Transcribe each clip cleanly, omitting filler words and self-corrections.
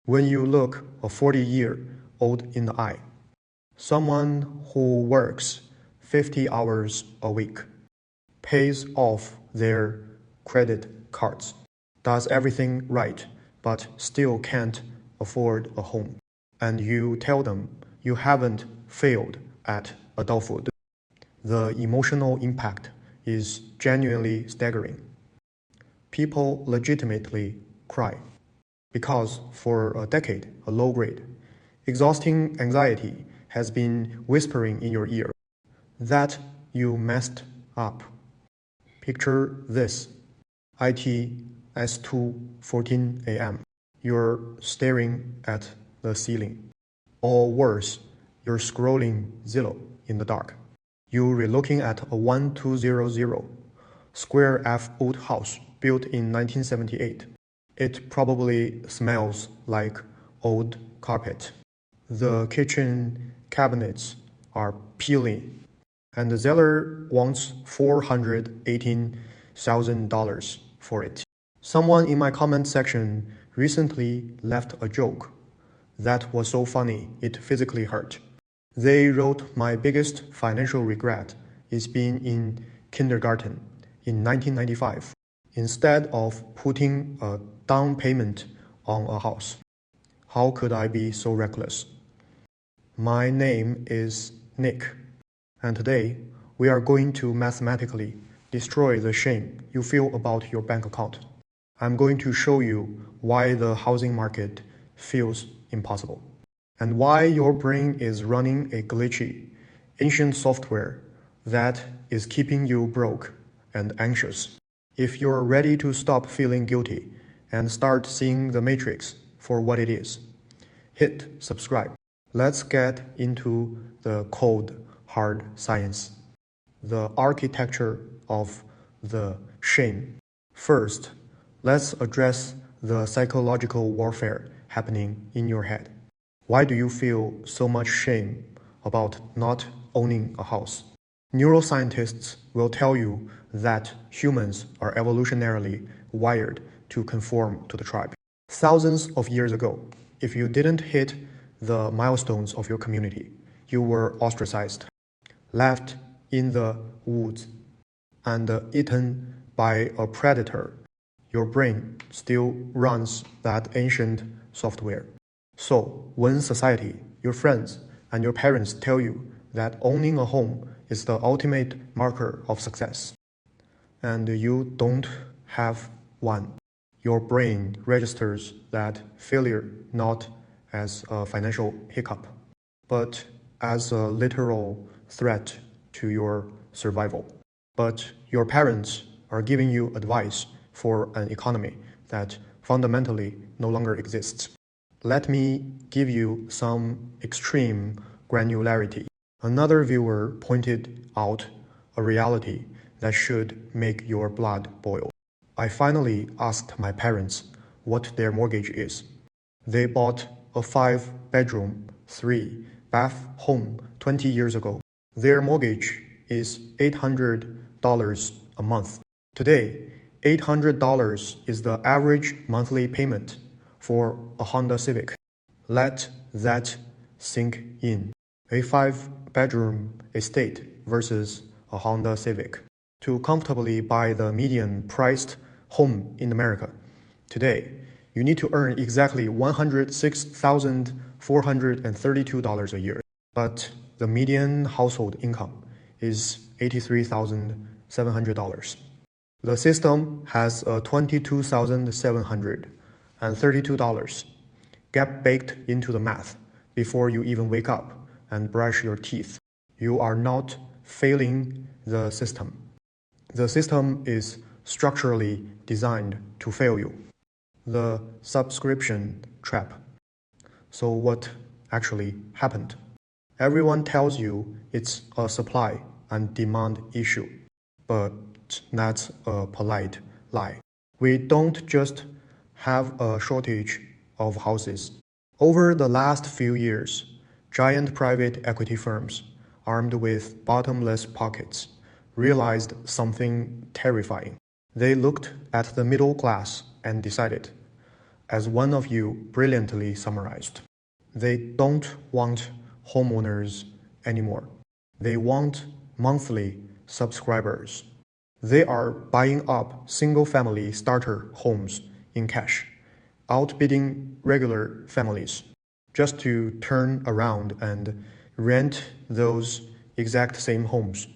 When you look a 40-year-old in the eye, someone who works 50 hours a week, pays off their credit cards, does everything right, but still can't afford a home, and you tell them you haven't failed at adulthood, the emotional impact is genuinely staggering. People legitimately cry because for a decade, a low-grade, exhausting anxiety has been whispering in your ear that you messed up. Picture this: IT S2:14 AM. You're staring at the ceiling. Or worse, you're scrolling Zillow in the dark. You're looking at a 1200 square F old house built in 1978. It probably smells like old carpet. The kitchen cabinets are peeling, and the seller wants $418,000 for it. Someone in my comment section recently left a joke that was so funny it physically hurt. They wrote, "My biggest financial regret is being in kindergarten in 1995 instead of putting a down payment on a house. How could I be so reckless?" My name is Nick, and today we are going to mathematically destroy the shame you feel about your bank account. I'm going to show you why the housing market feels impossible, and why your brain is running a glitchy, ancient software that is keeping you broke and anxious. If you're ready to stop feeling guilty and start seeing the matrix for what it is, hit subscribe. Let's get into the cold, hard science, the architecture of the shame. First, let's address the psychological warfare happening in your head. Why do you feel so much shame about not owning a house? Neuroscientists will tell you that humans are evolutionarily wired to conform to the tribe. Thousands of years ago, if you didn't hit the milestones of your community, you were ostracized, left in the woods, and eaten by a predator. Your brain still runs that ancient software. So when society, your friends, and your parents tell you that owning a home is the ultimate marker of success, and you don't have one, your brain registers that failure not as a financial hiccup, but as a literal threat to your survival. But your parents are giving you advice for an economy that fundamentally no longer exists. Let me give you some extreme granularity. Another viewer pointed out a reality that should make your blood boil. I finally asked my parents what their mortgage is. They bought a 5-bedroom, 3-bath home 20 years ago. Their mortgage is $800 a month. Today, $800 is the average monthly payment for a Honda Civic. Let that sink in. A 5-bedroom estate versus a Honda Civic. To comfortably buy the median-priced home in America today, you need to earn exactly $106,432 a year. But the median household income is $83,700. The system has a $22,732 gap baked into the math before you even wake up and brush your teeth. You are not failing the system. The system is structurally designed to fail you. The subscription trap. So what actually happened? Everyone tells you it's a supply and demand issue, but that's a polite lie. We don't just have a shortage of houses. Over the last few years, giant private equity firms, armed with bottomless pockets, realized something terrifying. They looked at the middle class and decided, As one of you brilliantly summarized, they don't want homeowners anymore. They want monthly subscribers. They are buying up single-family starter homes in cash, outbidding regular families, just to turn around and rent those exact same homes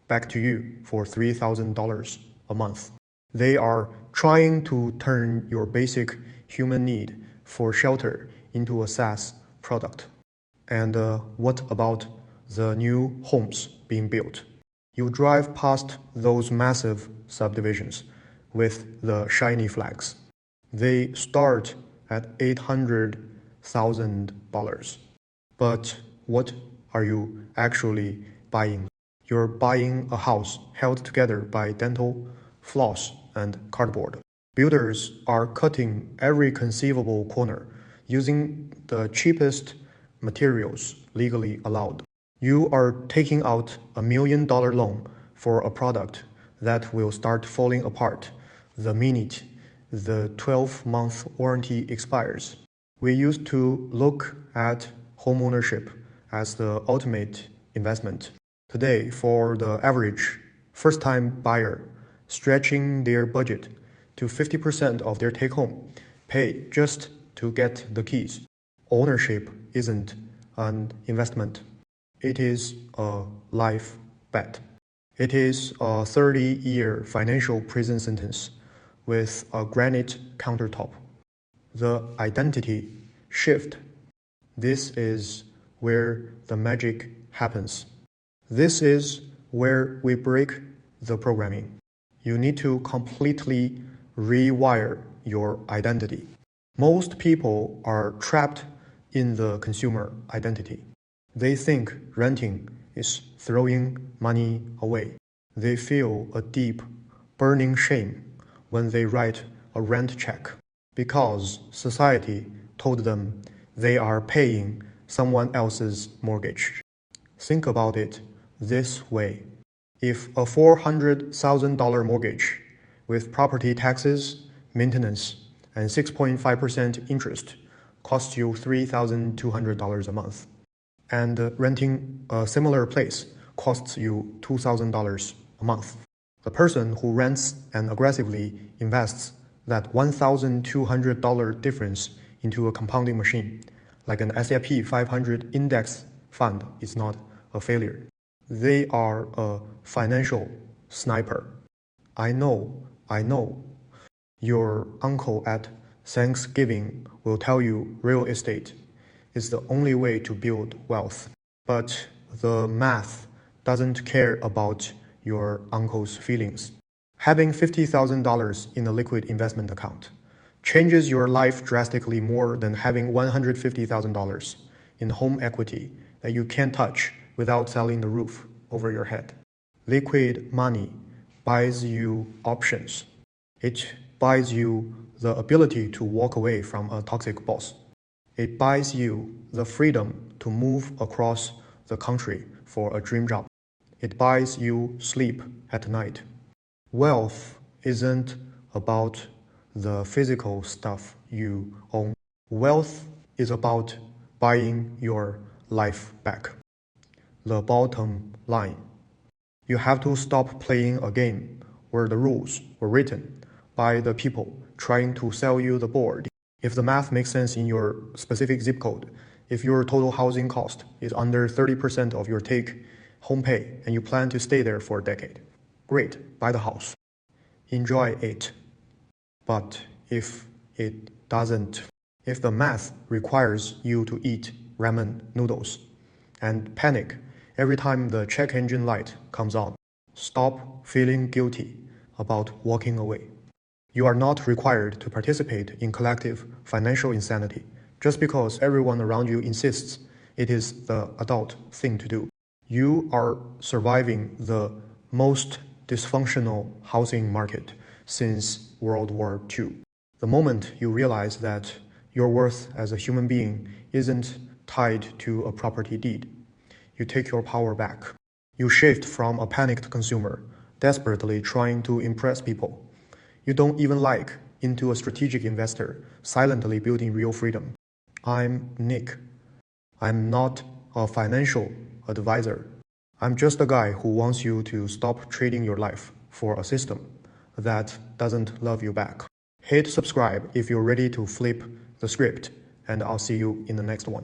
back to you for $3,000 a month. They are trying to turn your basic human need for shelter into a SaaS product. And what about the new homes being built? You drive past those massive subdivisions with the shiny flags. They start at $800,000. But what are you actually buying? You're buying a house held together by dental floss and cardboard. Builders are cutting every conceivable corner using the cheapest materials legally allowed. You are taking out $1 million loan for a product that will start falling apart the minute the 12-month warranty expires. We used to look at homeownership as the ultimate investment. Today, for the average first-time buyer, stretching their budget to 50% of their take-home pay just to get the keys. Ownership isn't an investment. It is a life bet. It is a 30-year financial prison sentence with a granite countertop. The identity shift. This is where the magic happens. This is where we break the programming. You need to completely rewire your identity. Most people are trapped in the consumer identity. They think renting is throwing money away. They feel a deep, burning shame when they write a rent check because society told them they are paying someone else's mortgage. Think about it this way. If a $400,000 mortgage with property taxes, maintenance, and 6.5% interest costs you $3,200 a month, and renting a similar place costs you $2,000 a month, the person who rents and aggressively invests that $1,200 difference into a compounding machine, like an S&P 500 index fund, is not a failure. They are a financial sniper. I know. Your uncle at Thanksgiving will tell you real estate is the only way to build wealth. But the math doesn't care about your uncle's feelings. Having $50,000 in a liquid investment account changes your life drastically more than having $150,000 in home equity that you can't touch without selling the roof over your head. Liquid money buys you options. It buys you the ability to walk away from a toxic boss. It buys you the freedom to move across the country for a dream job. It buys you sleep at night. Wealth isn't about the physical stuff you own. Wealth is about buying your life back. The bottom line. You have to stop playing a game where the rules were written by the people trying to sell you the board. If the math makes sense in your specific zip code, if your total housing cost is under 30% of your take-home pay and you plan to stay there for a decade, great, buy the house. Enjoy it. But if it doesn't, if the math requires you to eat ramen noodles and panic every time the check engine light comes on, stop feeling guilty about walking away. You are not required to participate in collective financial insanity just because everyone around you insists it is the adult thing to do. You are surviving the most dysfunctional housing market since World War II. The moment you realize that your worth as a human being isn't tied to a property deed, you take your power back. You shift from a panicked consumer, desperately trying to impress people you don't even like, into a strategic investor, silently building real freedom. I'm Nick. I'm not a financial advisor. I'm just a guy who wants you to stop trading your life for a system that doesn't love you back. Hit subscribe if you're ready to flip the script, and I'll see you in the next one.